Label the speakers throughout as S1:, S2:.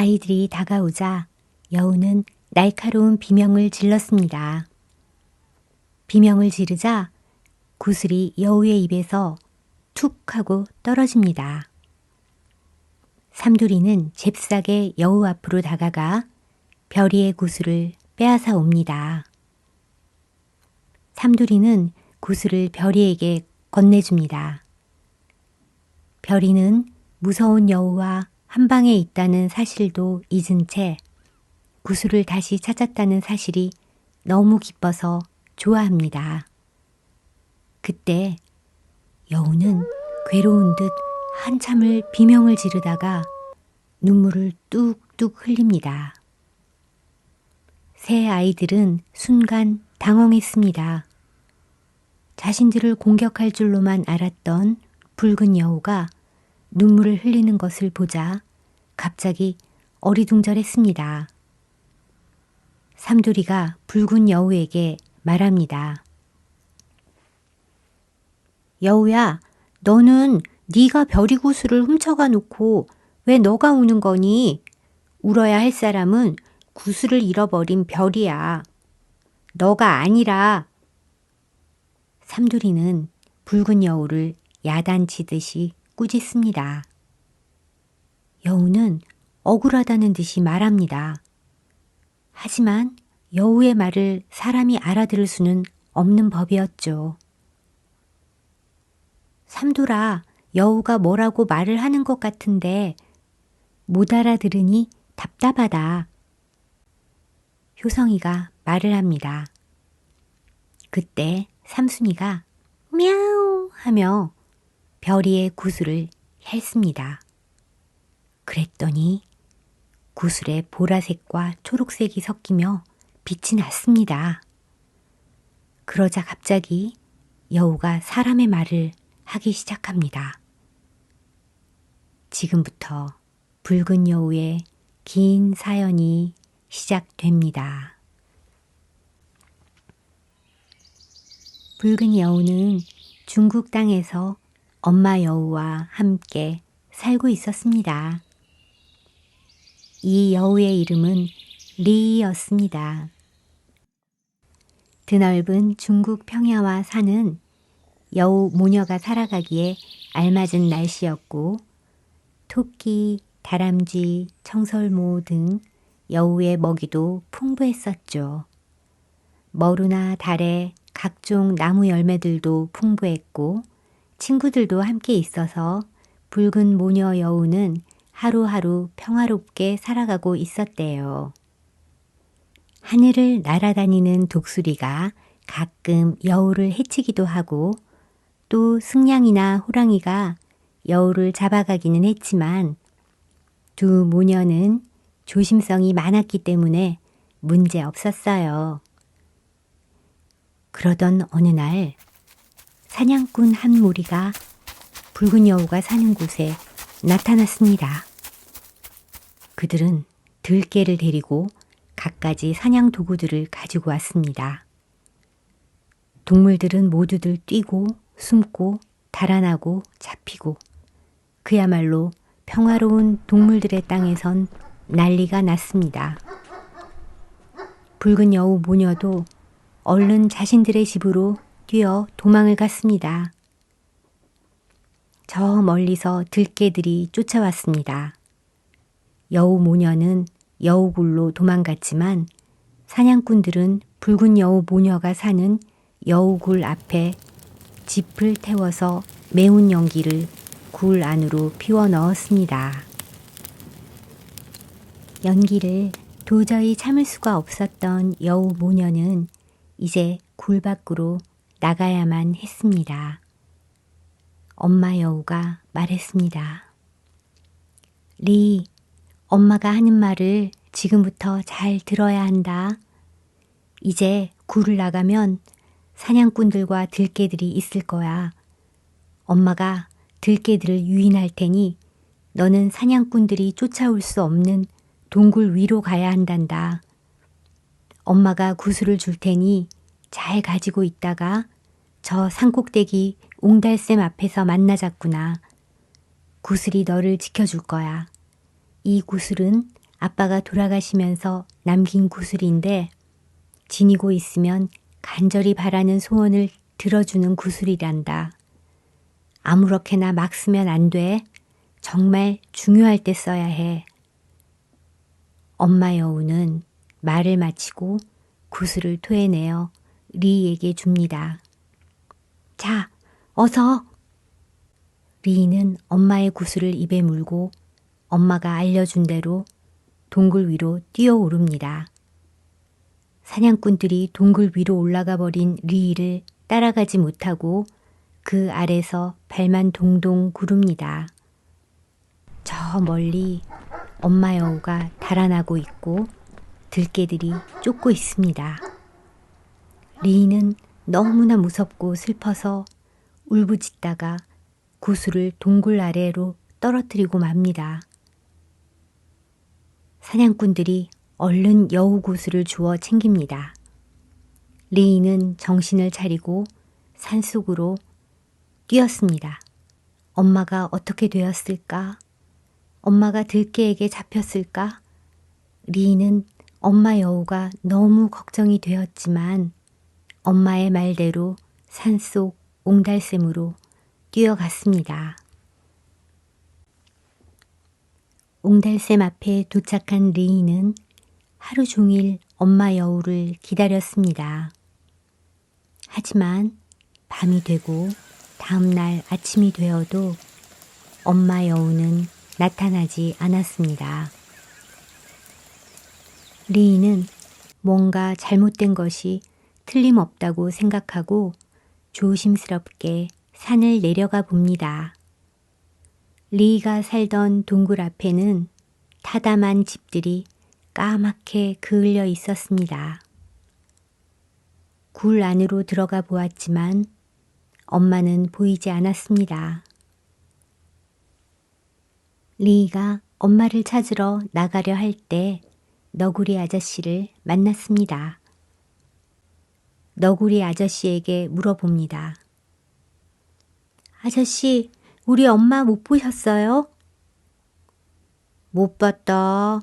S1: 아이들이 다가오자 여우는 날카로운 비명을 질렀습니다. 비명을 지르자 구슬이 여우의 입에서 툭 하고 떨어집니다. 삼두리는 잽싸게 여우 앞으로 다가가 별이의 구슬을 빼앗아 옵니다. 삼두리는 구슬을 별이에게 건네줍니다. 별이는 무서운 여우와 한 방에 있다는 사실도 잊은 채 구슬을 다시 찾았다는 사실이 너무 기뻐서 좋아합니다. 그때 여우는 괴로운 듯 한참을 비명을 지르다가 눈물을 뚝뚝 흘립니다. 세 아이들은 순간 당황했습니다. 자신들을 공격할 줄로만 알았던 붉은 여우가 눈물을 흘리는 것을 보자 갑자기 어리둥절했습니다. 삼두리가 붉은 여우에게 말합니다. 여우야, 너는 네가 별이 구슬을 훔쳐가 놓고 왜 너가 우는 거니? 울어야 할 사람은 구슬을 잃어버린 별이야. 너가 아니라. 삼두리는 붉은 여우를 야단치듯이 꾸짖습니다. 여우는 억울하다는 듯이 말합니다. 하지만 여우의 말을 사람이 알아들을 수는 없는 법이었죠. 삼두라, 여우가 뭐라고 말을 하는 것 같은데 못 알아들으니 답답하다. 효성이가 말을 합니다. 그때 삼순이가 미야우 하며 별이의 구슬을 핥습니다. 그랬더니 구슬에 보라색과 초록색이 섞이며 빛이 났습니다. 그러자 갑자기 여우가 사람의 말을 하기 시작합니다. 지금부터 붉은 여우의 긴 사연이 시작됩니다. 붉은 여우는 중국 땅에서 엄마 여우와 함께 살고 있었습니다. 이 여우의 이름은 리였습니다. 드넓은 중국 평야와 산은 여우 모녀가 살아가기에 알맞은 날씨였고 토끼, 다람쥐, 청설모 등 여우의 먹이도 풍부했었죠. 머루나 달에 각종 나무 열매들도 풍부했고 친구들도 함께 있어서 붉은 모녀 여우는 하루하루 평화롭게 살아가고 있었대요. 하늘을 날아다니는 독수리가 가끔 여우를 해치기도 하고 또 승냥이나 호랑이가 여우를 잡아가기는 했지만 두 모녀는 조심성이 많았기 때문에 문제 없었어요. 그러던 어느 날 사냥꾼 한 무리가 붉은 여우가 사는 곳에 나타났습니다. 그들은 들개를 데리고 갖가지 사냥 도구들을 가지고 왔습니다. 동물들은 모두들 뛰고 숨고 달아나고 잡히고 그야말로 평화로운 동물들의 땅에선 난리가 났습니다. 붉은 여우 모녀도 얼른 자신들의 집으로 뛰어 도망을 갔습니다. 저 멀리서 들개들이 쫓아왔습니다. 여우 모녀는 여우굴로 도망갔지만 사냥꾼들은 붉은 여우 모녀가 사는 여우굴 앞에 짚을 태워서 매운 연기를 굴 안으로 피워 넣었습니다. 연기를 도저히 참을 수가 없었던 여우 모녀는 이제 굴 밖으로 나가야만 했습니다. 엄마 여우가 말했습니다. 리, 엄마가 하는 말을 지금부터 잘 들어야 한다. 이제 굴을 나가면 사냥꾼들과 들개들이 있을 거야. 엄마가 들개들을 유인할 테니 너는 사냥꾼들이 쫓아올 수 없는 동굴 위로 가야 한단다. 엄마가 구슬을 줄 테니 잘 가지고 있다가 저 산꼭대기 옹달샘 앞에서 만나자꾸나. 구슬이 너를 지켜줄 거야. 이 구슬은 아빠가 돌아가시면서 남긴 구슬인데 지니고 있으면 간절히 바라는 소원을 들어주는 구슬이란다. 아무렇게나 막 쓰면 안 돼. 정말 중요할 때 써야 해. 엄마 여우는 말을 마치고 구슬을 토해내어 리에게 줍니다. 자, 어서! 리는 엄마의 구슬을 입에 물고 엄마가 알려준 대로 동굴 위로 뛰어오릅니다. 사냥꾼들이 동굴 위로 올라가 버린 리를 따라가지 못하고 그 아래서 발만 동동 구릅니다. 저 멀리 엄마 여우가 달아나고 있고 들개들이 쫓고 있습니다. 리는 너무나 무섭고 슬퍼서 울부짖다가 구슬을 동굴 아래로 떨어뜨리고 맙니다. 사냥꾼들이 얼른 여우 구슬을 주워 챙깁니다. 리는 정신을 차리고 산속으로 뛰었습니다. 엄마가 어떻게 되었을까? 엄마가 들개에게 잡혔을까? 리는 엄마 여우가 너무 걱정이 되었지만 엄마의 말대로 산속 옹달샘으로 뛰어갔습니다. 옹달샘 앞에 도착한 리는 하루 종일 엄마 여우를 기다렸습니다. 하지만 밤이 되고 다음날 아침이 되어도 엄마 여우는 나타나지 않았습니다. 리는 뭔가 잘못된 것이 틀림없다고 생각하고 조심스럽게 산을 내려가 봅니다. 리가 살던 동굴 앞에는 타담한 집들이 까맣게 그을려 있었습니다. 굴 안으로 들어가 보았지만 엄마는 보이지 않았습니다. 리가 엄마를 찾으러 나가려 할 때 너구리 아저씨를 만났습니다. 너구리 아저씨에게 물어봅니다. 아저씨, 우리 엄마 못 보셨어요? 못 봤다.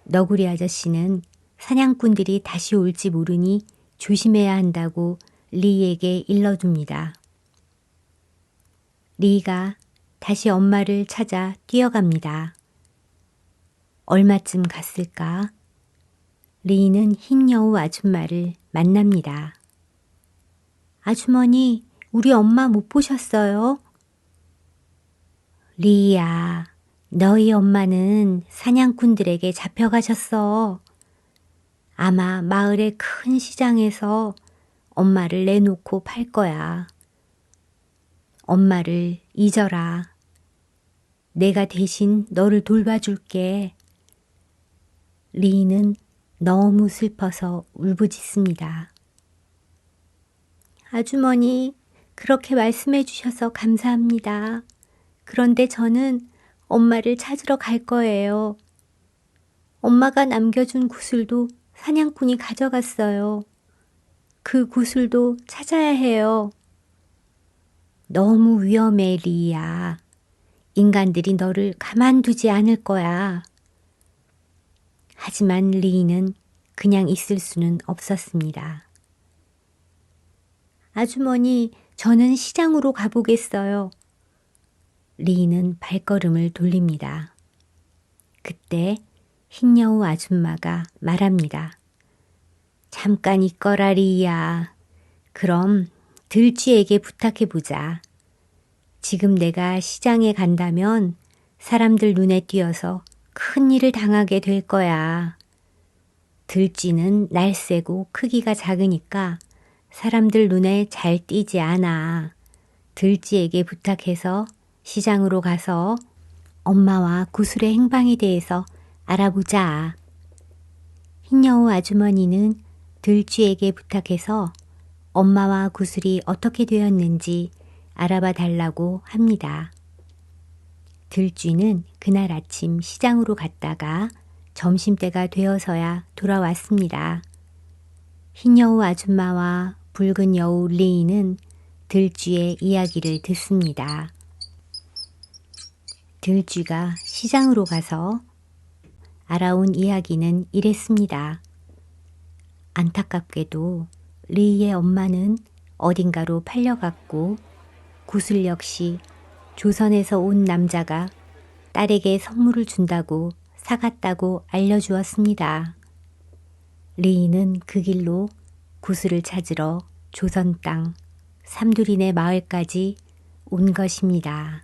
S1: 너구리 아저씨는 사냥꾼들이 다시 올지 모르니 조심해야 한다고 리에게 일러줍니다. 리가 다시 엄마를 찾아 뛰어갑니다. 얼마쯤 갔을까? 리는 흰 여우 아줌마를 만납니다. 아주머니, 우리 엄마 못 보셨어요? 리야, 너희 엄마는 사냥꾼들에게 잡혀가셨어. 아마 마을의 큰 시장에서 엄마를 내놓고 팔 거야. 엄마를 잊어라. 내가 대신 너를 돌봐줄게. 리는 너무 슬퍼서 울부짖습니다. 아주머니, 그렇게 말씀해 주셔서 감사합니다. 그런데 저는 엄마를 찾으러 갈 거예요. 엄마가 남겨준 구슬도 사냥꾼이 가져갔어요. 그 구슬도 찾아야 해요. 너무 위험해, 리야. 인간들이 너를 가만두지 않을 거야. 하지만 리는 그냥 있을 수는 없었습니다. 아주머니, 저는 시장으로 가보겠어요. 리는 발걸음을 돌립니다. 그때 흰여우 아줌마가 말합니다. 잠깐 있거라, 리야. 그럼 들쥐에게 부탁해보자. 지금 내가 시장에 간다면 사람들 눈에 띄어서 큰 일을 당하게 될 거야. 들쥐는 날쌔고 크기가 작으니까 사람들 눈에 잘 띄지 않아. 들쥐에게 부탁해서 시장으로 가서 엄마와 구슬의 행방에 대해서 알아보자. 흰여우 아주머니는 들쥐에게 부탁해서 엄마와 구슬이 어떻게 되었는지 알아봐 달라고 합니다. 들쥐는 그날 아침 시장으로 갔다가 점심때가 되어서야 돌아왔습니다. 흰여우 아줌마와 붉은 여우 리는 들쥐의 이야기를 듣습니다. 들쥐가 시장으로 가서 알아온 이야기는 이랬습니다. 안타깝게도 리의 엄마는 어딘가로 팔려갔고 구슬 역시 조선에서 온 남자가 딸에게 선물을 준다고 사갔다고 알려주었습니다. 리는 그 길로 구슬을 찾으러 조선 땅 삼두리네 마을까지 온 것입니다.